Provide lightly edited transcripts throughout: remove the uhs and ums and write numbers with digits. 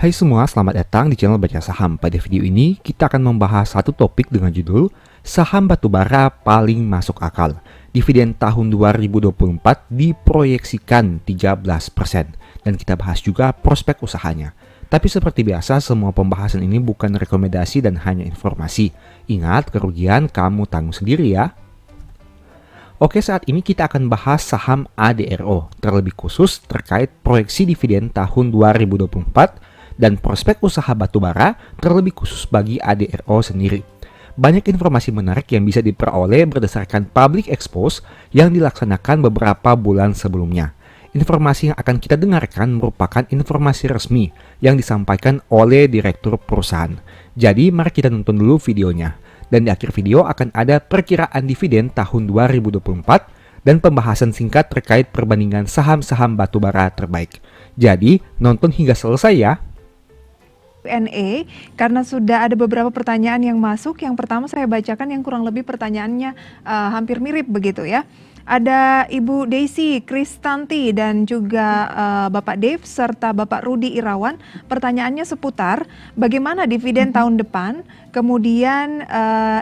Hai semua, selamat datang di channel Baca Saham. Pada video ini, kita akan membahas satu topik dengan judul Saham batubara paling masuk akal. Dividen tahun 2024 diproyeksikan 13%. Dan kita bahas juga prospek usahanya. Tapi seperti biasa, semua pembahasan ini bukan rekomendasi dan hanya informasi. Ingat, kerugian kamu tanggung sendiri ya. Oke, saat ini kita akan bahas saham ADRO, terlebih khusus terkait proyeksi dividen tahun 2024 dan prospek usaha batubara, terlebih khusus bagi ADRO sendiri. Banyak informasi menarik yang bisa diperoleh berdasarkan public expose yang dilaksanakan beberapa bulan sebelumnya. Informasi yang akan kita dengarkan merupakan informasi resmi yang disampaikan oleh direktur perusahaan. Jadi, mari kita nonton dulu videonya. Dan di akhir video akan ada perkiraan dividen tahun 2024 dan pembahasan singkat terkait perbandingan saham-saham batubara terbaik. Jadi, nonton hingga selesai ya. Q&A karena sudah ada beberapa pertanyaan yang masuk. Yang pertama saya bacakan yang kurang lebih pertanyaannya hampir mirip begitu ya. Ada Ibu Daisy Kristanti dan juga Bapak Dave serta Bapak Rudi Irawan. Pertanyaannya seputar bagaimana dividen tahun depan, kemudian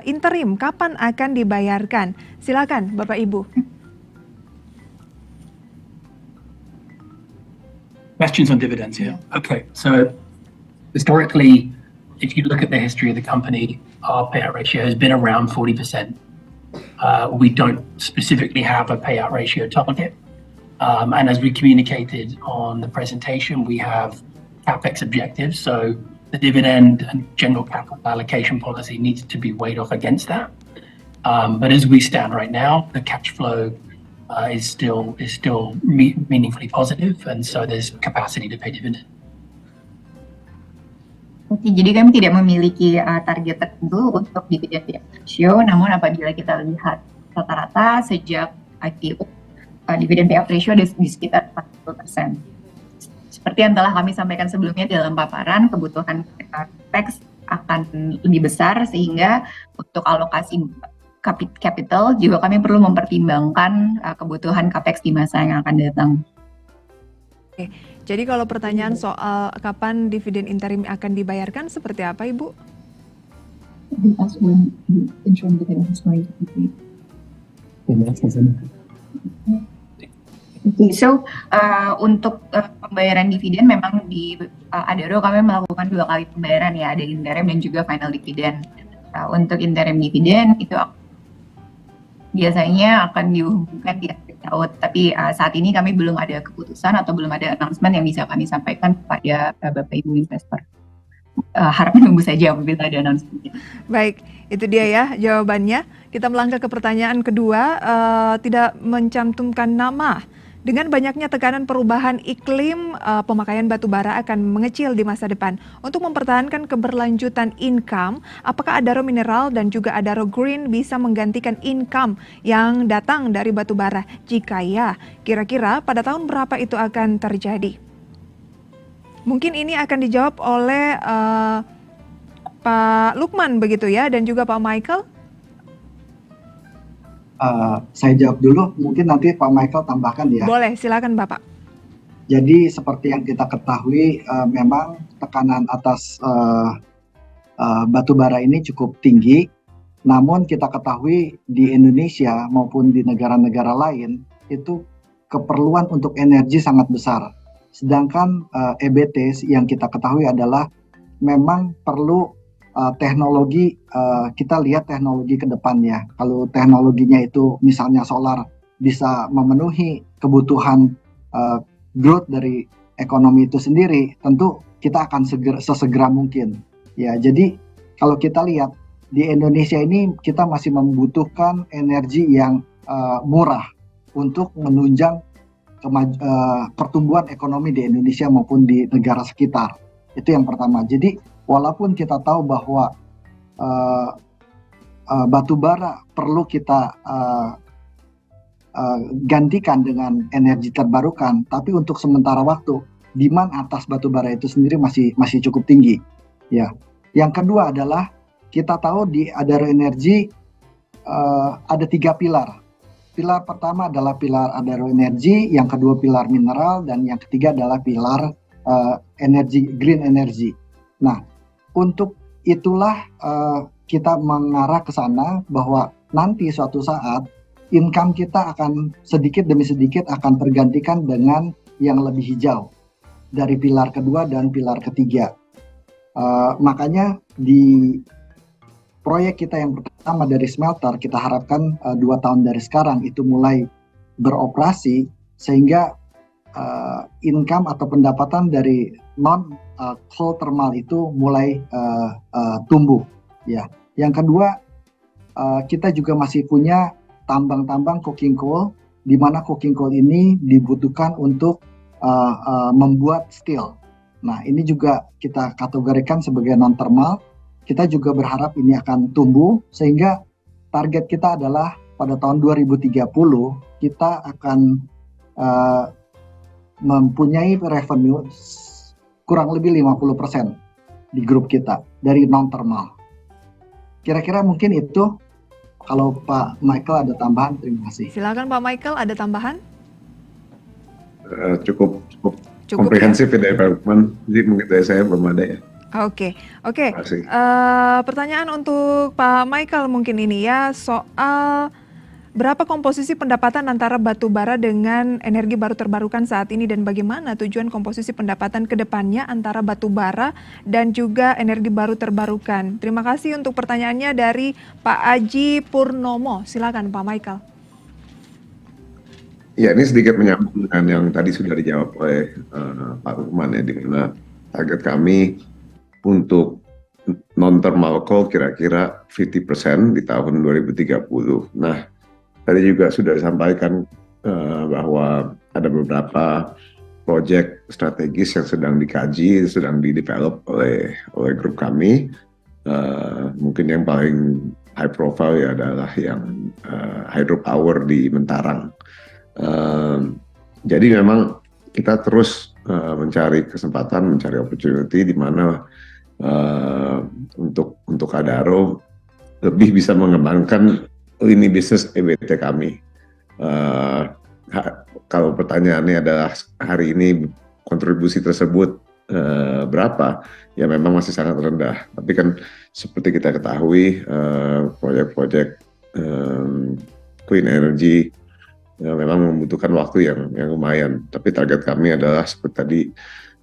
interim kapan akan dibayarkan. Silakan Bapak Ibu. Questions on dividends here. Okay, so historically, if you look at the history of the company, our payout ratio has been around 40%. We don't specifically have a payout ratio target. And as we communicated on the presentation, we have CapEx objectives. So the dividend and general capital allocation policy needs to be weighed off against that. But as we stand right now, the cash flow is still meaningfully positive, and so there's capacity to pay dividend. Oke, jadi kami tidak memiliki target tertentu untuk dividen payout ratio, namun apabila kita lihat rata-rata sejak IPO, dividen payout ratio ada di sekitar 40%. Seperti yang telah kami sampaikan sebelumnya dalam paparan, kebutuhan CapEx akan lebih besar sehingga untuk alokasi capital juga kami perlu mempertimbangkan kebutuhan CapEx di masa yang akan datang. Oke, jadi kalau pertanyaan soal kapan dividen interim akan dibayarkan seperti apa Ibu? So untuk pembayaran dividen memang di ADRO kami melakukan 2 kali pembayaran ya, ada interim dan juga final dividen. Untuk interim dividen itu biasanya akan dihubungkan di akhir tahun, tapi saat ini kami belum ada keputusan atau belum ada announcement yang bisa kami sampaikan kepada Bapak Ibu investor. Harap menunggu saja apabila ada announcement. Baik, itu dia ya jawabannya. Kita melangkah ke pertanyaan kedua, tidak mencantumkan nama. Dengan banyaknya tekanan perubahan iklim, pemakaian batubara akan mengecil di masa depan. Untuk mempertahankan keberlanjutan income, apakah Adaro Mineral dan juga Adaro Green bisa menggantikan income yang datang dari batubara? Jika ya, kira-kira pada tahun berapa itu akan terjadi? Mungkin ini akan dijawab oleh Pak Lukman begitu ya, dan juga Pak Michael. Saya jawab dulu, mungkin nanti Pak Michael tambahkan ya. Boleh, silakan Bapak. Jadi seperti yang kita ketahui, memang tekanan atas batubara ini cukup tinggi. Namun kita ketahui di Indonesia maupun di negara-negara lain itu keperluan untuk energi sangat besar. Sedangkan EBT yang kita ketahui adalah memang perlu teknologi, kita lihat teknologi ke depannya. Kalau teknologinya itu misalnya solar bisa memenuhi kebutuhan growth dari ekonomi itu sendiri, tentu kita akan sesegera mungkin. Ya, jadi kalau kita lihat di Indonesia ini kita masih membutuhkan energi yang murah untuk menunjang pertumbuhan ekonomi di Indonesia maupun di negara sekitar. Itu yang pertama. Jadi walaupun kita tahu bahwa batubara perlu kita gantikan dengan energi terbarukan, tapi untuk sementara waktu demand atas batubara itu sendiri masih cukup tinggi. Ya. Yang kedua adalah kita tahu di Adaro Energi ada 3 pilar. Pilar pertama adalah pilar Adaro Energi, yang kedua pilar mineral, dan yang ketiga adalah pilar green energy. Nah, untuk itulah kita mengarah ke sana bahwa nanti suatu saat income kita akan sedikit demi sedikit akan tergantikan dengan yang lebih hijau dari pilar kedua dan pilar ketiga. Makanya di proyek kita yang pertama dari smelter, kita harapkan 2 tahun dari sekarang itu mulai beroperasi, sehingga income atau pendapatan dari non coal thermal itu mulai tumbuh. Ya. Yang kedua, kita juga masih punya tambang-tambang coking coal, di mana coking coal ini dibutuhkan untuk membuat steel. Nah, ini juga kita kategorikan sebagai non-thermal. Kita juga berharap ini akan tumbuh, sehingga target kita adalah pada tahun 2030 kita akan mempunyai revenue kurang lebih 50% di grup kita dari non-thermal. Kira-kira mungkin itu. Kalau Pak Michael ada tambahan, terima kasih. Silakan Pak Michael, ada tambahan? Cukup Cukup komprehensif ya dari Pak Lukman. Jadi mungkin dari saya belum ada ya. Oke. Terima kasih. Pertanyaan untuk Pak Michael mungkin ini ya, soal berapa komposisi pendapatan antara batu bara dengan energi baru terbarukan saat ini, dan bagaimana tujuan komposisi pendapatan ke depannya antara batu bara dan juga energi baru terbarukan. Terima kasih untuk pertanyaannya dari Pak Aji Purnomo. Silakan Pak Michael. Ya, ini sedikit menyambung dengan yang tadi sudah dijawab oleh Pak Lukman ya, di mana target kami untuk non-thermal coal kira-kira 50% di tahun 2030. Nah, tadi juga sudah disampaikan bahwa ada beberapa proyek strategis yang sedang dikaji, sedang di-develop oleh grup kami. Mungkin yang paling high profile ya adalah yang hydropower di Mentarang. Jadi memang kita terus mencari kesempatan, mencari opportunity di mana untuk Adaro lebih bisa mengembangkan lini bisnis EBT kami. Kalau pertanyaannya adalah hari ini kontribusi tersebut berapa, ya memang masih sangat rendah. Tapi kan seperti kita ketahui proyek-proyek clean energy memang membutuhkan waktu yang lumayan. Tapi target kami adalah seperti tadi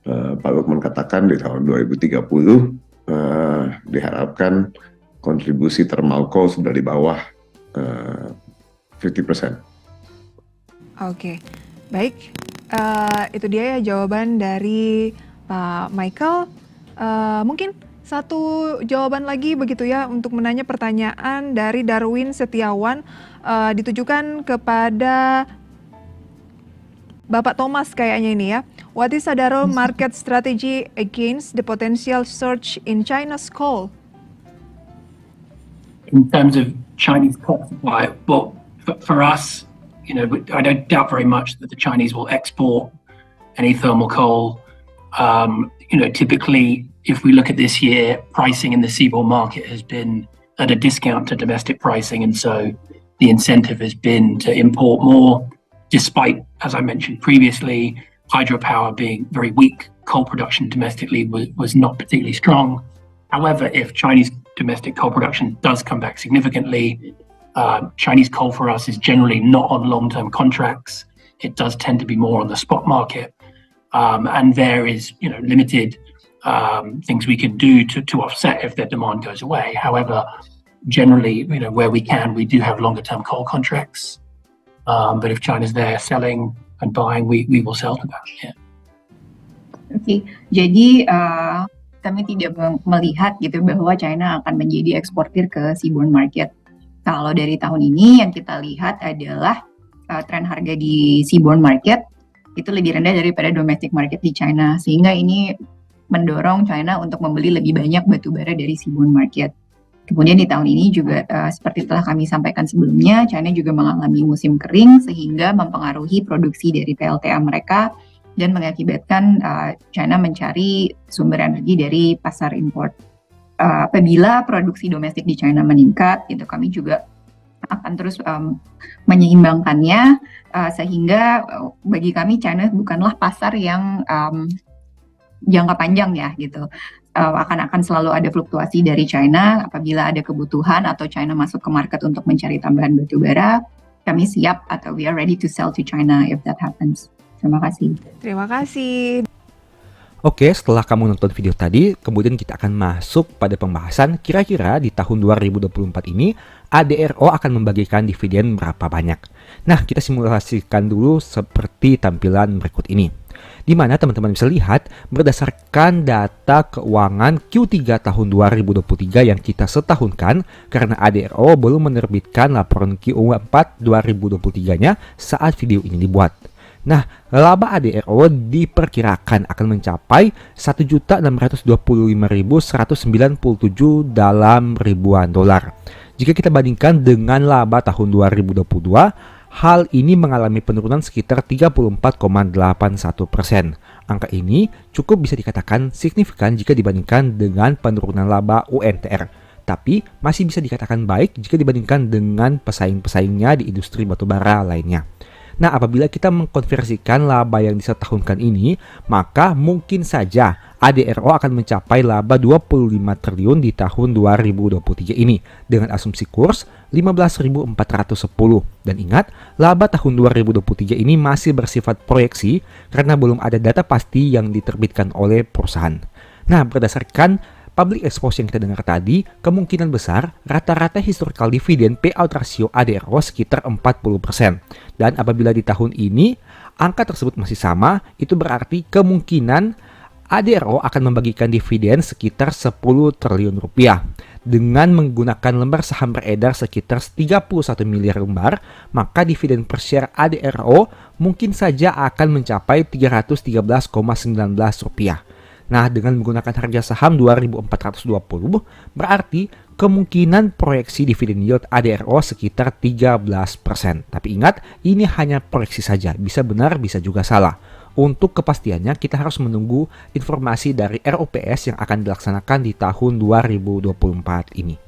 Pak Lukman katakan, di tahun 2030 diharapkan kontribusi thermal coal sudah di bawah 50%. Oke, baik. Itu dia ya jawaban dari Pak Michael. Mungkin satu jawaban lagi begitu ya untuk menanya pertanyaan dari Darwin Setiawan, ditujukan kepada Bapak Thomas kayaknya ini ya. What is Adaro market strategy against the potential surge in China's coal? In terms of Chinese coal supply, well, for us, I don't doubt very much that the Chinese will export any thermal coal. Typically, if we look at this year, pricing in the seaborne market has been at a discount to domestic pricing, and so the incentive has been to import more, despite, as I mentioned previously, hydropower being very weak. Coal production domestically was not particularly strong. However, if Chinese domestic coal production does come back significantly, Chinese coal for us is generally not on long-term contracts. It does tend to be more on the spot market, and there is limited things we can do to offset if their demand goes away. However, generally, where we can, we do have longer-term coal contracts. But if China's there selling and buying, we will sell to them. Yeah. Oke, jadi kami tidak melihat gitu bahwa China akan menjadi eksportir ke seaborne market. Kalau dari tahun ini yang kita lihat adalah tren harga di seaborne market itu lebih rendah daripada domestic market di China, sehingga ini mendorong China untuk membeli lebih banyak batu bara dari seaborne market. Kemudian di tahun ini juga seperti telah kami sampaikan sebelumnya, China juga mengalami musim kering sehingga mempengaruhi produksi dari PLTA mereka dan mengakibatkan China mencari sumber energi dari pasar import. Apabila produksi domestik di China meningkat, itu kami juga akan terus menyeimbangkannya, sehingga bagi kami China bukanlah pasar yang jangka panjang ya gitu. Akan selalu ada fluktuasi dari China apabila ada kebutuhan atau China masuk ke market untuk mencari tambahan batu bara, kami siap atau we are ready to sell to China if that happens. Terima kasih. Terima kasih. Oke, setelah kamu nonton video tadi, kemudian kita akan masuk pada pembahasan kira-kira di tahun 2024 ini ADRO akan membagikan dividen berapa banyak. Nah, kita simulasikan dulu seperti tampilan berikut ini. Di mana teman-teman bisa lihat berdasarkan data keuangan Q3 tahun 2023 yang kita setahunkan karena ADRO belum menerbitkan laporan Q4 2023-nya saat video ini dibuat. Nah, laba ADRO diperkirakan akan mencapai 1.625.197 dalam ribuan dolar. Jika kita bandingkan dengan laba tahun 2022, hal ini mengalami penurunan sekitar 34,81%. Angka ini cukup bisa dikatakan signifikan jika dibandingkan dengan penurunan laba UNTR. Tapi masih bisa dikatakan baik jika dibandingkan dengan pesaing-pesaingnya di industri batubara lainnya. Nah, apabila kita mengkonversikan laba yang disetahunkan ini, maka mungkin saja ADRO akan mencapai laba 25 triliun di tahun 2023 ini dengan asumsi kurs 15.410. Dan ingat, laba tahun 2023 ini masih bersifat proyeksi karena belum ada data pasti yang diterbitkan oleh perusahaan. Nah, berdasarkan public expose yang kita dengar tadi, kemungkinan besar rata-rata historical dividend payout ratio ADRO sekitar 40%. Dan apabila di tahun ini angka tersebut masih sama, itu berarti kemungkinan ADRO akan membagikan dividen sekitar 10 triliun rupiah. Dengan menggunakan lembar saham beredar sekitar 31 miliar lembar, maka dividen per share ADRO mungkin saja akan mencapai 313,19 rupiah. Nah, dengan menggunakan harga saham 2.420, berarti kemungkinan proyeksi dividen yield ADRO sekitar 13%. Tapi ingat, ini hanya proyeksi saja, bisa benar, bisa juga salah. Untuk kepastiannya, kita harus menunggu informasi dari ROPS yang akan dilaksanakan di tahun 2024 ini.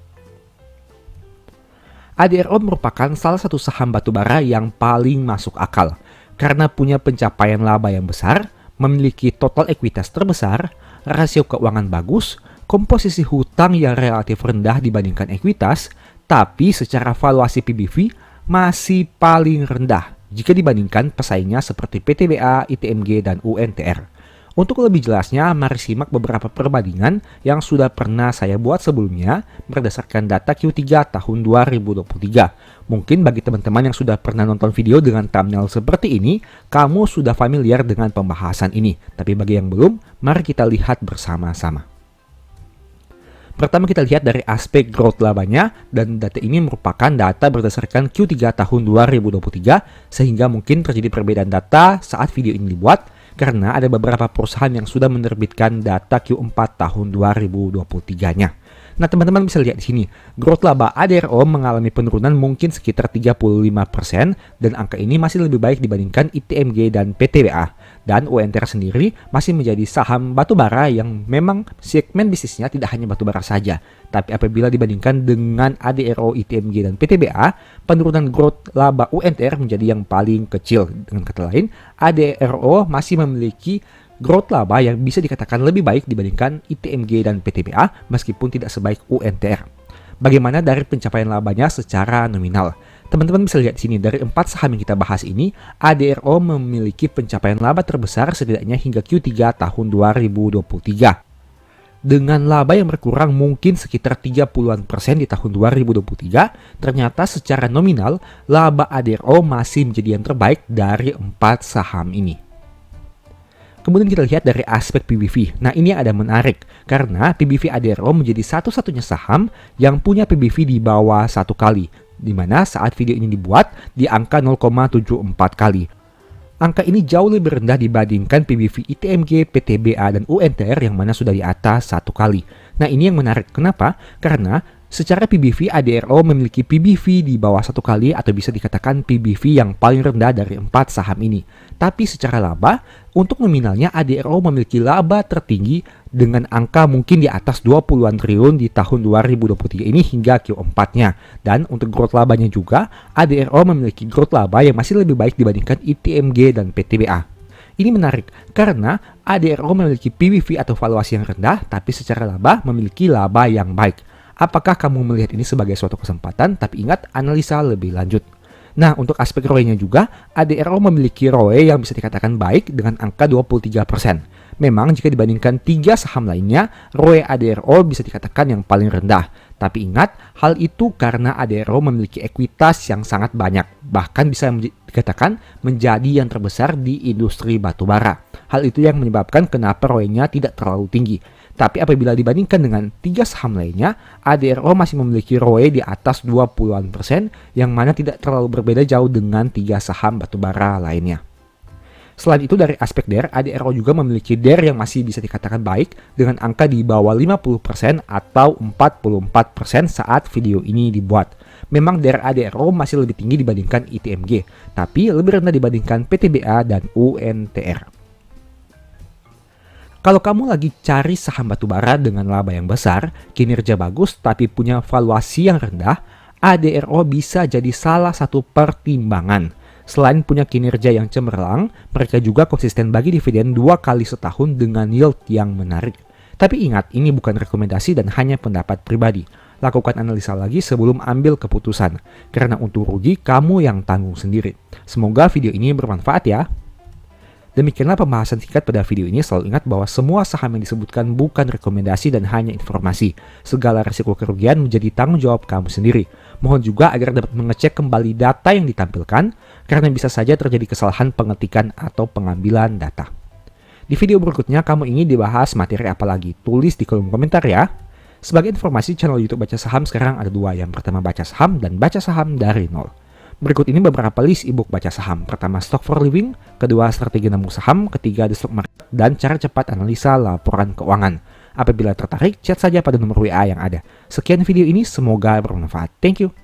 ADRO merupakan salah satu saham batubara yang paling masuk akal, karena punya pencapaian laba yang besar, memiliki total ekuitas terbesar, rasio keuangan bagus, komposisi hutang yang relatif rendah dibandingkan ekuitas, tapi secara valuasi PBV masih paling rendah jika dibandingkan pesaingnya seperti PTBA, ITMG, dan UNTR. Untuk lebih jelasnya, mari simak beberapa perbandingan yang sudah pernah saya buat sebelumnya berdasarkan data Q3 tahun 2023. Mungkin bagi teman-teman yang sudah pernah nonton video dengan thumbnail seperti ini, kamu sudah familiar dengan pembahasan ini. Tapi bagi yang belum, mari kita lihat bersama-sama. Pertama kita lihat dari aspek growth labanya, dan data ini merupakan data berdasarkan Q3 tahun 2023, sehingga mungkin terjadi perbedaan data saat video ini dibuat, karena ada beberapa perusahaan yang sudah menerbitkan data Q4 tahun 2023-nya. Nah, teman-teman bisa lihat di sini, growth laba ADRO mengalami penurunan mungkin sekitar 35% dan angka ini masih lebih baik dibandingkan ITMG dan PTBA. Dan UNTR sendiri masih menjadi saham batubara yang memang segmen bisnisnya tidak hanya batubara saja. Tapi apabila dibandingkan dengan ADRO, ITMG, dan PTBA, penurunan growth laba UNTR menjadi yang paling kecil. Dengan kata lain, ADRO masih memiliki growth laba yang bisa dikatakan lebih baik dibandingkan ITMG dan PTBA meskipun tidak sebaik UNTR. Bagaimana dari pencapaian labanya secara nominal? Teman-teman bisa lihat di sini, dari 4 saham yang kita bahas ini, ADRO memiliki pencapaian laba terbesar setidaknya hingga Q3 tahun 2023. Dengan laba yang berkurang mungkin sekitar 30% di tahun 2023, ternyata secara nominal, laba ADRO masih menjadi yang terbaik dari 4 saham ini. Kemudian kita lihat dari aspek PBV. Nah, ini ada menarik karena PBV ADRO menjadi satu-satunya saham yang punya PBV di bawah 1 kali, di mana saat video ini dibuat di angka 0,74 kali. Angka ini jauh lebih rendah dibandingkan PBV ITMG, PTBA, dan UNTR yang mana sudah di atas 1 kali. Nah, ini yang menarik. Kenapa? Karena secara PBV, ADRO memiliki PBV di bawah 1 kali atau bisa dikatakan PBV yang paling rendah dari 4 saham ini. Tapi secara laba, untuk nominalnya ADRO memiliki laba tertinggi dengan angka mungkin di atas 20-an triliun di tahun 2023 ini hingga Q4-nya. Dan untuk growth labanya juga, ADRO memiliki growth laba yang masih lebih baik dibandingkan ITMG dan PTBA. Ini menarik karena ADRO memiliki PBV atau valuasi yang rendah, tapi secara laba memiliki laba yang baik. Apakah kamu melihat ini sebagai suatu kesempatan? Tapi ingat, analisa lebih lanjut. Nah, untuk aspek ROE-nya juga, ADRO memiliki ROE yang bisa dikatakan baik dengan angka 23%. Memang jika dibandingkan 3 saham lainnya, ROE ADRO bisa dikatakan yang paling rendah. Tapi ingat, hal itu karena ADRO memiliki ekuitas yang sangat banyak, bahkan bisa dikatakan menjadi yang terbesar di industri batubara. Hal itu yang menyebabkan kenapa ROE-nya tidak terlalu tinggi. Tapi apabila dibandingkan dengan 3 saham lainnya, ADRO masih memiliki ROE di atas 20%, yang mana tidak terlalu berbeda jauh dengan 3 saham batubara lainnya. Selain itu dari aspek DER, ADRO juga memiliki DER yang masih bisa dikatakan baik dengan angka di bawah 50% atau 44% saat video ini dibuat. Memang DER ADRO masih lebih tinggi dibandingkan ITMG, tapi lebih rendah dibandingkan PTBA dan UNTR. Kalau kamu lagi cari saham batubara dengan laba yang besar, kinerja bagus tapi punya valuasi yang rendah, ADRO bisa jadi salah satu pertimbangan. Selain punya kinerja yang cemerlang, mereka juga konsisten bagi dividen 2 kali setahun dengan yield yang menarik. Tapi ingat, ini bukan rekomendasi dan hanya pendapat pribadi. Lakukan analisa lagi sebelum ambil keputusan, karena untung rugi kamu yang tanggung sendiri. Semoga video ini bermanfaat ya. Demikianlah pembahasan singkat pada video ini. Selalu ingat bahwa semua saham yang disebutkan bukan rekomendasi dan hanya informasi. Segala risiko kerugian menjadi tanggung jawab kamu sendiri. Mohon juga agar dapat mengecek kembali data yang ditampilkan, karena bisa saja terjadi kesalahan pengetikan atau pengambilan data. Di video berikutnya kamu ingin dibahas materi apa lagi? Tulis di kolom komentar ya. Sebagai informasi, channel YouTube Baca Saham sekarang ada 2. Yang pertama Baca Saham dan Baca Saham dari nol. Berikut ini beberapa list ebook Baca Saham. Pertama, Stock for Living. Kedua, Strategi Nabung Saham. Ketiga, The Stock Market. Dan cara cepat analisa laporan keuangan. Apabila tertarik, chat saja pada nomor WA yang ada. Sekian video ini, semoga bermanfaat. Thank you.